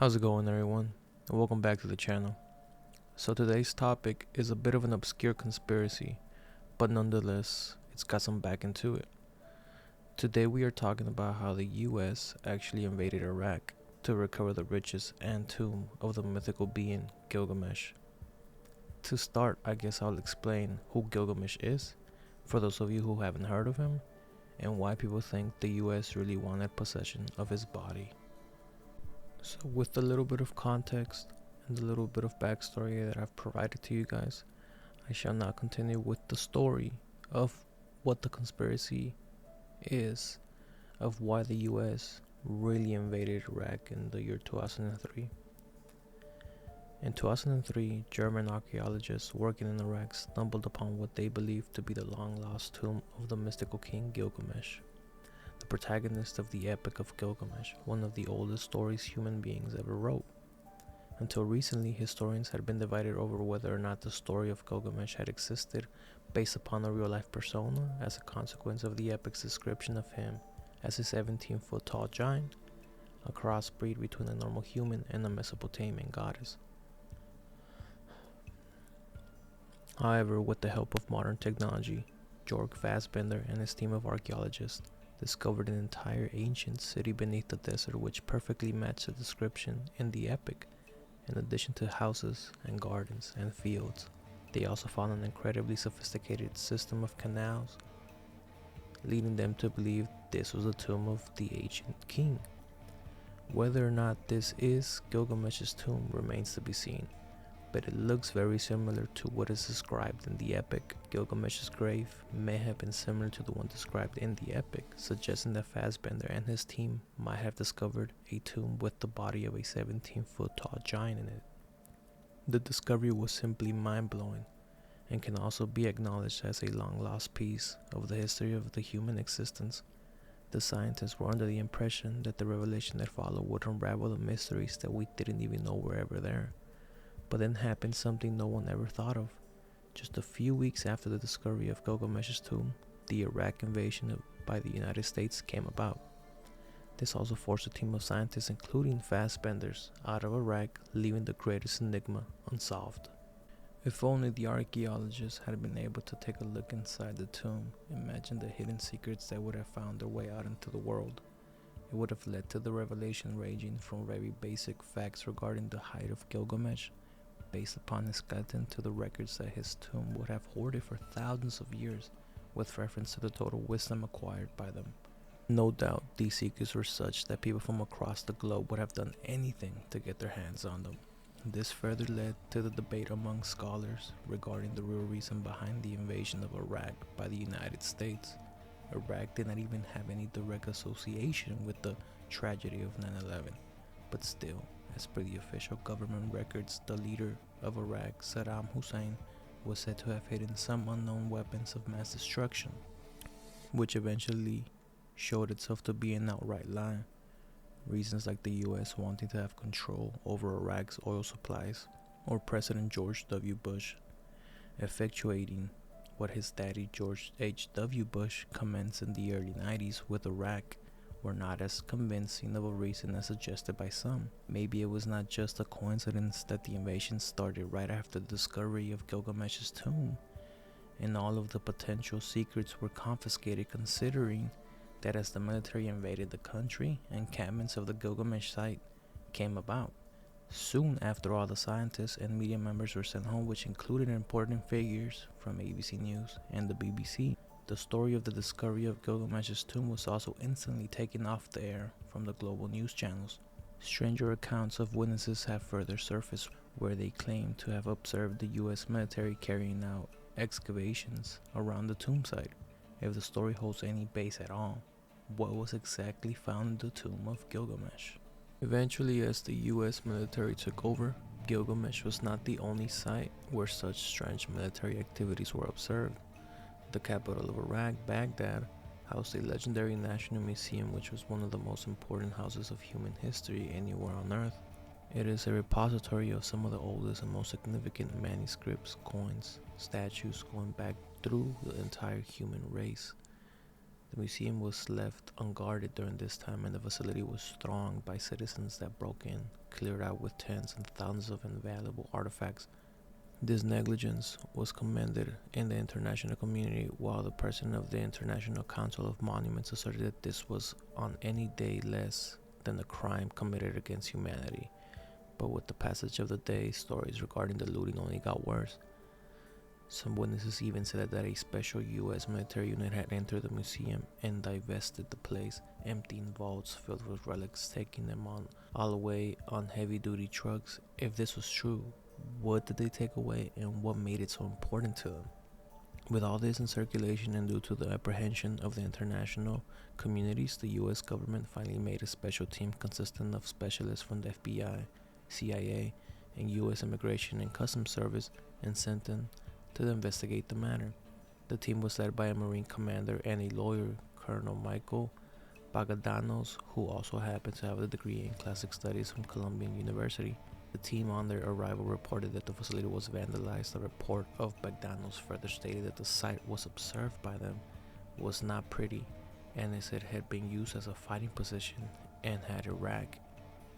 How's it going, everyone? Welcome back to the channel. So today's topic is a bit of an obscure conspiracy, but nonetheless, it's got some backing to it. Today we are talking about how the US actually invaded Iraq to recover the riches and tomb of the mythical being Gilgamesh. To start, I guess I'll explain who Gilgamesh is, for those of you who haven't heard of him, and why people think the US really wanted possession of his body. So with a little bit of context and a little bit of backstory that I've provided to you guys, I shall now continue with the story of what the conspiracy is, of why the US really invaded Iraq in the year 2003. In 2003, German archaeologists working in Iraq stumbled upon what they believed to be the long-lost tomb of the mystical king Gilgamesh, the protagonist of the Epic of Gilgamesh, one of the oldest stories human beings ever wrote. Until recently, historians had been divided over whether or not the story of Gilgamesh had existed based upon a real-life persona as a consequence of the epic's description of him as a 17-foot tall giant, a crossbreed between a normal human and a Mesopotamian goddess. However, with the help of modern technology, Jörg Fassbinder and his team of archaeologists discovered an entire ancient city beneath the desert which perfectly matched the description in the epic. In addition to houses and gardens and fields, they also found an incredibly sophisticated system of canals, leading them to believe this was the tomb of the ancient king. Whether or not this is Gilgamesh's tomb remains to be seen, but it looks very similar to what is described in the epic. Gilgamesh's grave may have been similar to the one described in the epic, suggesting that Fassbinder and his team might have discovered a tomb with the body of a 17-foot tall giant in it. The discovery was simply mind-blowing and can also be acknowledged as a long-lost piece of the history of the human existence. The scientists were under the impression that the revelation that followed would unravel the mysteries that we didn't even know were ever there. But then happened something no one ever thought of. Just a few weeks after the discovery of Gilgamesh's tomb, the Iraq invasion by the United States came about. This also forced a team of scientists, including Fassbinders, out of Iraq, leaving the greatest enigma unsolved. If only the archaeologists had been able to take a look inside the tomb, imagine the hidden secrets that would have found their way out into the world. It would have led to the revelation ranging from very basic facts regarding the height of Gilgamesh, based upon his skeleton, to the records that his tomb would have hoarded for thousands of years, with reference to the total wisdom acquired by them. No doubt these secrets were such that people from across the globe would have done anything to get their hands on them. This further led to the debate among scholars regarding the real reason behind the invasion of Iraq by the United States. Iraq did not even have any direct association with the tragedy of 9/11, but still, as per the official government records, the leader of Iraq, Saddam Hussein, was said to have hidden some unknown weapons of mass destruction, which eventually showed itself to be an outright lie. Reasons like the US wanting to have control over Iraq's oil supplies, or President George W. Bush effectuating what his daddy George H.W. Bush commenced in the early 90s with Iraq, were not as convincing of a reason as suggested by some. Maybe it was not just a coincidence that the invasion started right after the discovery of Gilgamesh's tomb, and all of the potential secrets were confiscated, considering that as the military invaded the country, encampments of the Gilgamesh site came about. Soon after, all the scientists and media members were sent home, which included important figures from ABC News and the BBC. The story of the discovery of Gilgamesh's tomb was also instantly taken off the air from the global news channels. Stranger accounts of witnesses have further surfaced where they claim to have observed the US military carrying out excavations around the tomb site. If the story holds any base at all, what was exactly found in the tomb of Gilgamesh? Eventually, as the US military took over, Gilgamesh was not the only site where such strange military activities were observed. The capital of Iraq, Baghdad, housed a legendary national museum which was one of the most important houses of human history anywhere on earth. It is a repository of some of the oldest and most significant manuscripts, coins, statues going back through the entire human race. The museum was left unguarded during this time, and the facility was thronged by citizens that broke in, cleared out with tens and thousands of invaluable artifacts. This negligence was commended in the international community, while the president of the International Council of Monuments asserted that this was on any day less than a crime committed against humanity. But with the passage of the day, stories regarding the looting only got worse. Some witnesses even said that a special US military unit had entered the museum and divested the place, emptying vaults filled with relics, taking them on all the way on heavy-duty trucks. If this was true, what did they take away and what made it so important to them? With all this in circulation and due to the apprehension of the international communities, the US government finally made a special team consisting of specialists from the FBI, CIA, and US Immigration and Customs Service and sent them to investigate the matter. The team was led by a Marine commander and a lawyer, Colonel Michael Bogdanos, who also happened to have a degree in classic studies from Columbia University. The team on their arrival reported that the facility was vandalized. The report of Bogdanos further stated that the site was observed by them was not pretty, and as it had been used as a fighting position and had Iraq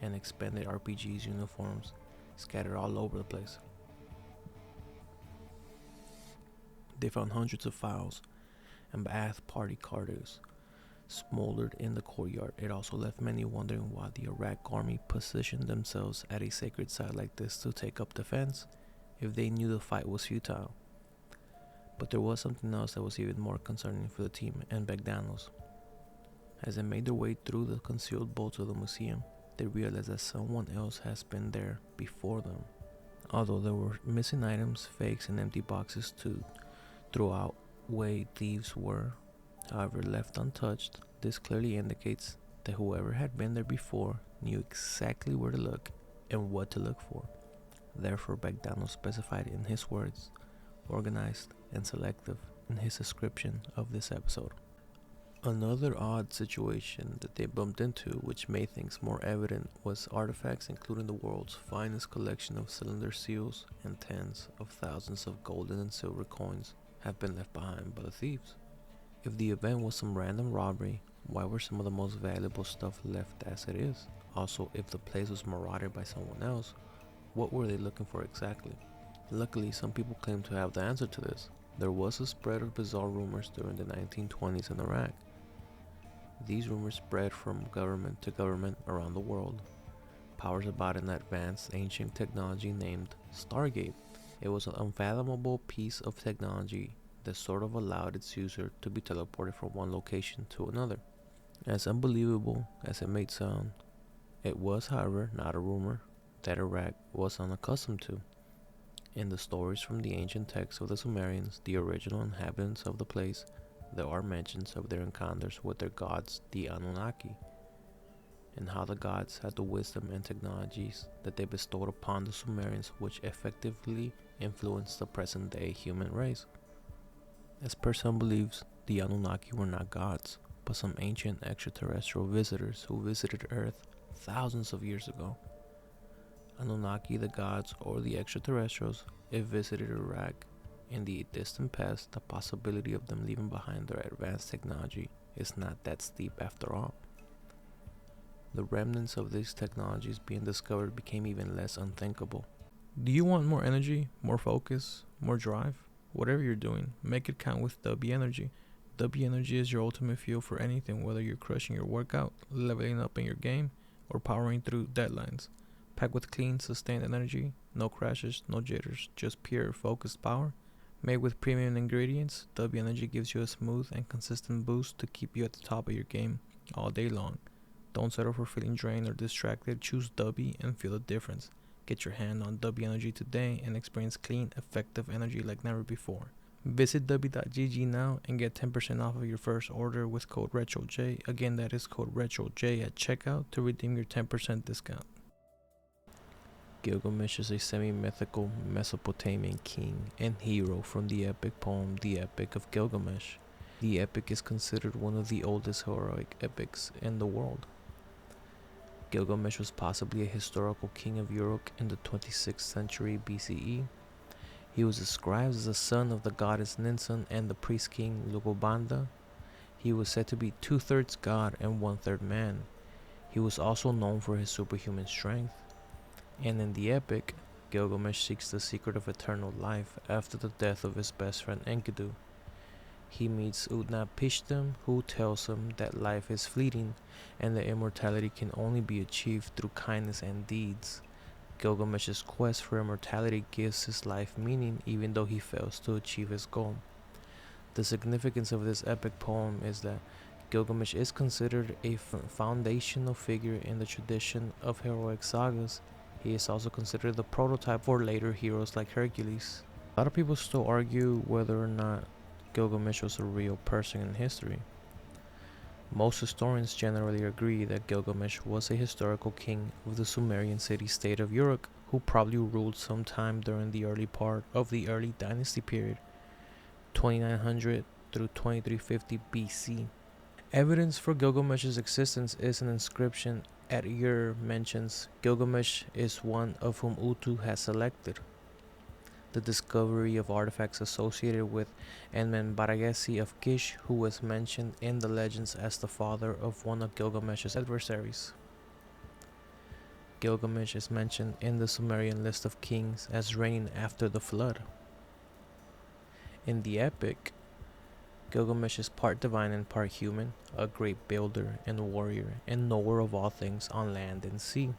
and expended RPGs uniforms scattered all over the place. They found hundreds of files and Ba'ath party cards smoldered in the courtyard. It also left many wondering why the Iraq army positioned themselves at a sacred site like this to take up defense if they knew the fight was futile. But there was something else that was even more concerning for the team and Bogdanos. As they made their way through the concealed vaults of the museum, they realized that someone else has been there before them. Although there were missing items, fakes, and empty boxes to throw out way thieves were, however, left untouched, this clearly indicates that whoever had been there before knew exactly where to look and what to look for. Therefore, Bogdanos specified in his words, organized and selective in his description of this episode. Another odd situation that they bumped into, which made things more evident, was artifacts including the world's finest collection of cylinder seals and tens of thousands of golden and silver coins have been left behind by the thieves. If the event was some random robbery, why were some of the most valuable stuff left as it is? Also, if the place was marauded by someone else, what were they looking for exactly? Luckily, some people claim to have the answer to this. There was a spread of bizarre rumors during the 1920s in Iraq. These rumors spread from government to government around the world. Powers about an advanced ancient technology named Stargate. It was an unfathomable piece of technology that sort of allowed its user to be teleported from one location to another. As unbelievable as it may sound, it was, however, not a rumor that Iraq was unaccustomed to. In the stories from the ancient texts of the Sumerians, the original inhabitants of the place, there are mentions of their encounters with their gods, the Anunnaki, and how the gods had the wisdom and technologies that they bestowed upon the Sumerians, which effectively influenced the present-day human race. As per some beliefs, the Anunnaki were not gods, but some ancient extraterrestrial visitors who visited Earth thousands of years ago. Anunnaki, the gods, or the extraterrestrials, if visited Iraq in the distant past, the possibility of them leaving behind their advanced technology is not that steep after all. The remnants of these technologies being discovered became even less unthinkable. Do you want more energy, more focus, more drive? Whatever you're doing, make it count with W Energy. W Energy is your ultimate fuel for anything, whether you're crushing your workout, leveling up in your game, or powering through deadlines. Packed with clean, sustained energy, no crashes, no jitters, just pure, focused power. Made with premium ingredients, W Energy gives you a smooth and consistent boost to keep you at the top of your game all day long. Don't settle for feeling drained or distracted. Choose W and feel the difference. Get your hand on W Energy today and experience clean, effective energy like never before. Visit w.gg now and get 10% off of your first order with code RETROJ. Again, that is code RETROJ at checkout to redeem your 10% discount. Gilgamesh is a semi-mythical Mesopotamian king and hero from the epic poem The Epic of Gilgamesh. The epic is considered one of the oldest heroic epics in the world. Gilgamesh was possibly a historical king of Uruk in the 26th century BCE. He was described as the son of the goddess Ninsun and the priest king Lugobanda. He was said to be two-thirds god and one-third man. He was also known for his superhuman strength. And in the epic, Gilgamesh seeks the secret of eternal life after the death of his best friend Enkidu. He meets Utnapishtim, who tells him that life is fleeting and that immortality can only be achieved through kindness and deeds. Gilgamesh's quest for immortality gives his life meaning even though he fails to achieve his goal. The significance of this epic poem is that Gilgamesh is considered a foundational figure in the tradition of heroic sagas. He is also considered the prototype for later heroes like Hercules. A lot of people still argue whether or not Gilgamesh was a real person in history. Most historians generally agree that Gilgamesh was a historical king of the Sumerian city-state of Uruk who probably ruled sometime during the early part of the early dynasty period, 2900 through 2350 BC. Evidence for Gilgamesh's existence is an inscription at Ur mentions Gilgamesh is one of whom Utu has selected. The discovery of artifacts associated with Enmenbaragesi of Kish, who was mentioned in the legends as the father of one of Gilgamesh's adversaries. Gilgamesh is mentioned in the Sumerian list of kings as reigning after the flood. In the epic, Gilgamesh is part divine and part human, a great builder and warrior, and knower of all things on land and sea.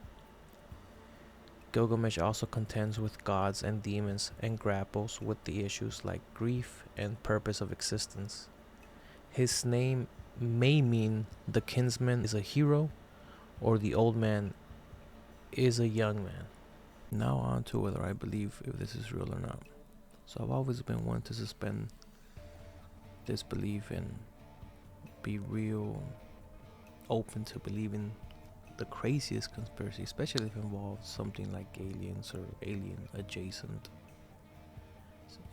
Gilgamesh also contends with gods and demons and grapples with the issues like grief and purpose of existence. His name may mean the kinsman is a hero or the old man is a young man. Now on to whether I believe if this is real or not. So I've always been one to suspend disbelief and be real open to believing the craziest conspiracy, especially if it involves something like aliens or alien adjacent.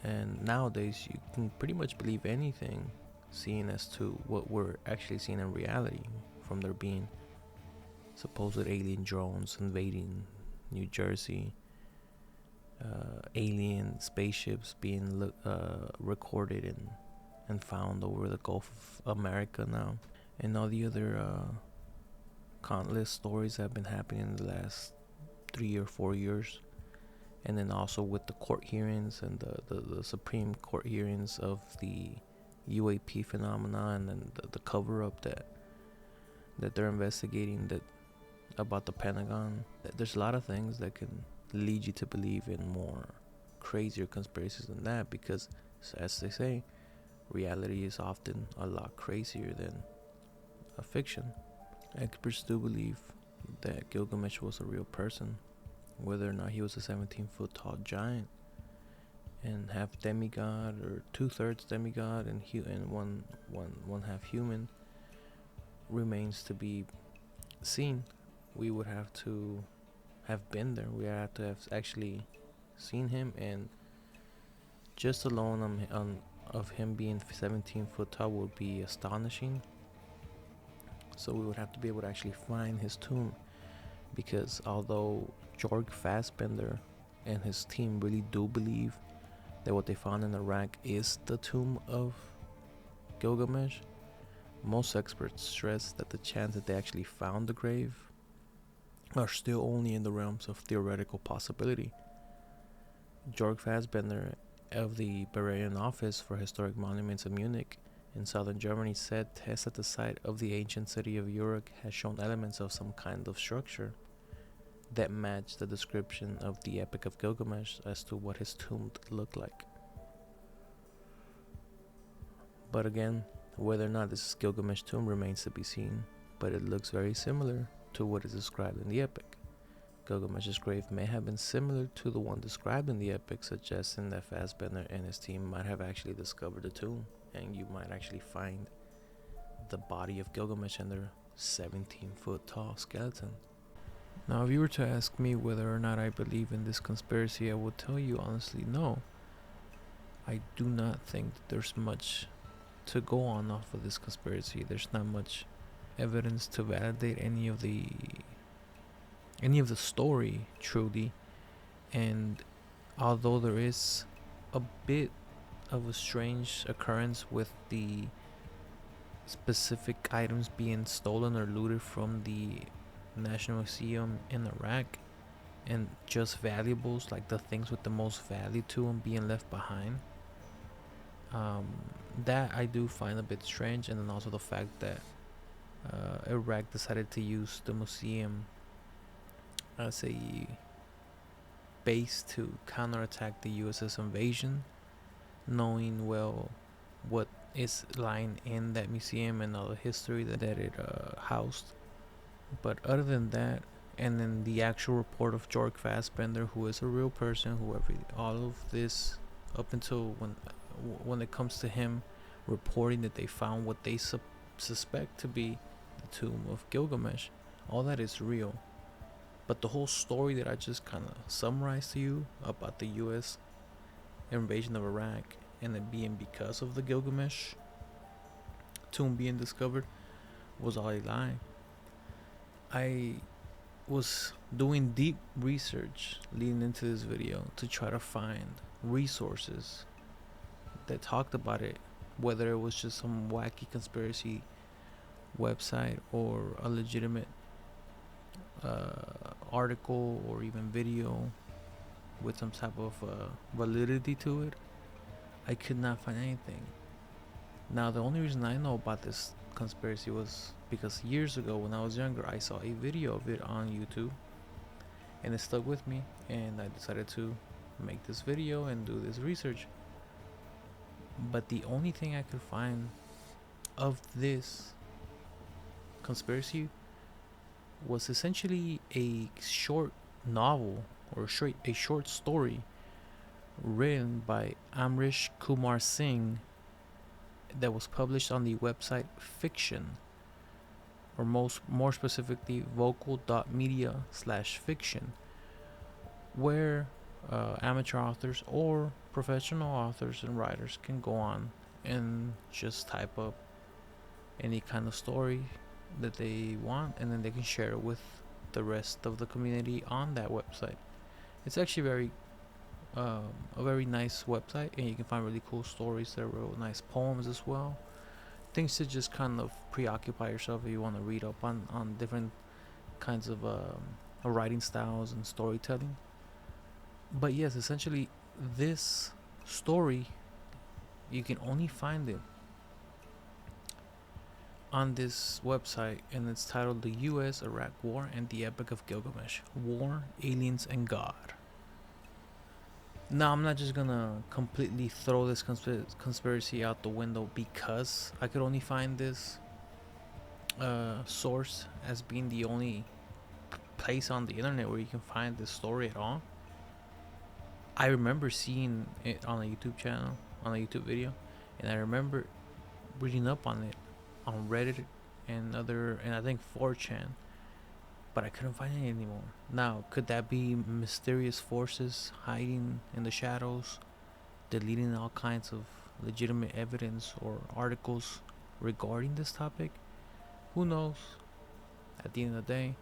And nowadays you can pretty much believe anything, seeing as to what we're actually seeing in reality, from there being supposed alien drones invading New Jersey, alien spaceships being recorded and found over the Gulf of America now, and all the other countless stories that have been happening in the last 3 or 4 years. And then also with the court hearings and the Supreme Court hearings of the UAP phenomena, and then the cover-up that they're investigating that about the Pentagon. There's a lot of things that can lead you to believe in more crazier conspiracies than that, because as they say, reality is often a lot crazier than a fiction. Experts do believe that Gilgamesh was a real person, whether or not he was a 17-foot tall giant and half demigod or two-thirds demigod and one half human remains to be seen. We would have to have been there. We have to have actually seen him, and just alone of him being 17 foot tall would be astonishing. So we would have to be able to actually find his tomb, because although Jorg Fassbender and his team really do believe that what they found in Iraq is the tomb of Gilgamesh, most experts stress that the chance that they actually found the grave are still only in the realms of theoretical possibility. Jorg Fassbender of the Bavarian Office for Historic Monuments in Munich in southern Germany said tests at the site of the ancient city of Uruk has shown elements of some kind of structure that match the description of the Epic of Gilgamesh as to what his tomb looked like. But again, whether or not this is Gilgamesh's tomb remains to be seen, but it looks very similar to what is described in the epic. Gilgamesh's grave may have been similar to the one described in the epic, suggesting that Fassbender and his team might have actually discovered the tomb, and you might actually find the body of Gilgamesh and their 17-foot tall skeleton. Now, if you were to ask me whether or not I believe in this conspiracy, I would tell you honestly, no. I do not think that there's much to go on off of this conspiracy. There's not much evidence to validate any of the story truly, and although there is a bit of a strange occurrence with the specific items being stolen or looted from the National Museum in Iraq, and just valuables, like the things with the most value to them, being left behind. Um, that I do find a bit strange, and then also the fact that Iraq decided to use the museum as a base to counterattack the US's invasion, knowing well what is lying in that museum and all the history that it housed. But other than that, and then the actual report of George Fassbender, who is a real person, all of this up until when it comes to him reporting that they found what they suspect to be the tomb of Gilgamesh, all that is real. But the whole story that I just kind of summarized to you about the U.S. invasion of Iraq and it being because of the Gilgamesh tomb being discovered was all a lie. I was doing deep research leading into this video to try to find resources that talked about it, whether it was just some wacky conspiracy website or a legitimate article or even video with some type of validity to it. I could not find anything. Now, the only reason I know about this conspiracy was because years ago when I was younger, I saw a video of it on YouTube and it stuck with me, and I decided to make this video and do this research. But the only thing I could find of this conspiracy was essentially a short novel or a short story written by Amrish Kumar Singh that was published on the website Fiction, or more specifically vocal.media/fiction, where amateur authors or professional authors and writers can go on and just type up any kind of story that they want, and then they can share it with the rest of the community on that website. It's actually a very nice website, and you can find really cool stories. There are real nice poems as well, things to just kind of preoccupy yourself if you want to read up on different kinds of writing styles and storytelling. But yes, essentially this story, you can only find it on this website, and it's titled The U.S.-Iraq War and the Epic of Gilgamesh: War, Aliens, and God. Now, I'm not just gonna completely throw this conspiracy out the window because I could only find this source as being the only place on the internet where you can find this story at all. I remember seeing it on a YouTube channel, on a YouTube video, and I remember reading up on it on Reddit and I think 4chan, but I couldn't find it anymore. Now, could that be mysterious forces hiding in the shadows, deleting all kinds of legitimate evidence or articles regarding this topic? Who knows? At the end of the day,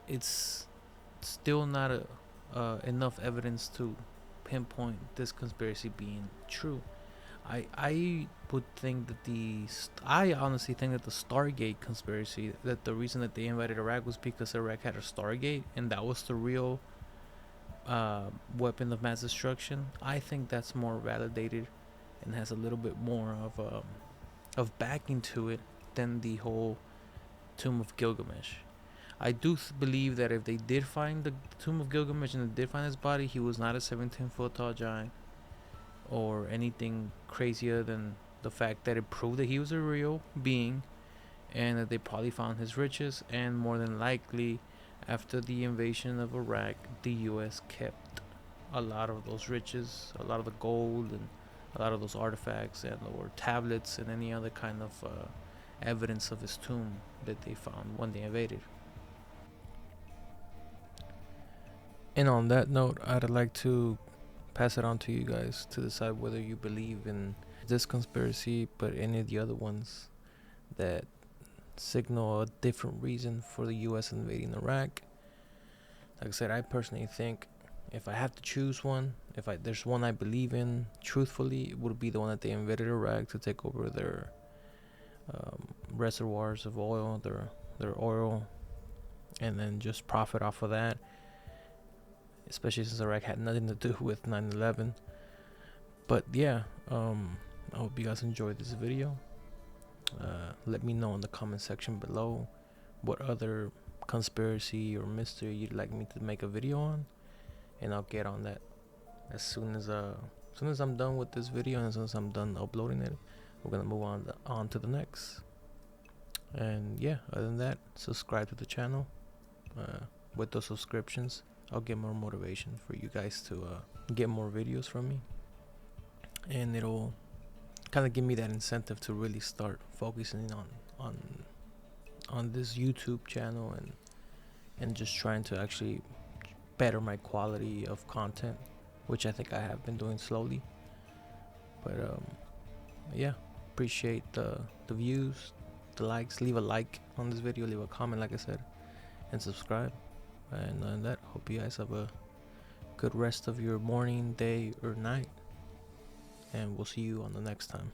it's still not enough evidence to pinpoint this conspiracy being true. I would think that I honestly think that the Stargate conspiracy, that the reason that they invaded Iraq was because Iraq had a Stargate and that was the real weapon of mass destruction. I think that's more validated and has a little bit more of backing to it than the whole Tomb of Gilgamesh. I do believe that if they did find the Tomb of Gilgamesh and they did find his body, he was not a 17-foot tall giant or anything crazier than the fact that it proved that he was a real being, and that they probably found his riches, and more than likely after the invasion of Iraq, the US kept a lot of those riches, a lot of the gold and a lot of those artifacts and or tablets and any other kind of evidence of his tomb that they found when they invaded. And on that note, I'd like to pass it on to you guys to decide whether you believe in this conspiracy, but any of the other ones that signal a different reason for the US invading Iraq. Like I said, I personally think if I have to choose one, there's one I believe in truthfully, it would be the one that they invaded Iraq to take over their reservoirs of oil, their oil, and then just profit off of that. Especially since Iraq had nothing to do with 9/11. But yeah, I hope you guys enjoyed this video. Let me know in the comment section below what other conspiracy or mystery you'd like me to make a video on, and I'll get on that as soon as I'm done with this video, and as soon as I'm done uploading it. We're gonna move on to the next. And yeah, other than that, subscribe to the channel. With those subscriptions, I'll get more motivation for you guys to get more videos from me, and it'll kind of give me that incentive to really start focusing on this YouTube channel, and just trying to actually better my quality of content, which I think I have been doing slowly. But yeah, appreciate the views, the likes. Leave a like on this video, leave a comment like I said, and subscribe. And other than that, hope you guys have a good rest of your morning, day, or night, and we'll see you on the next time.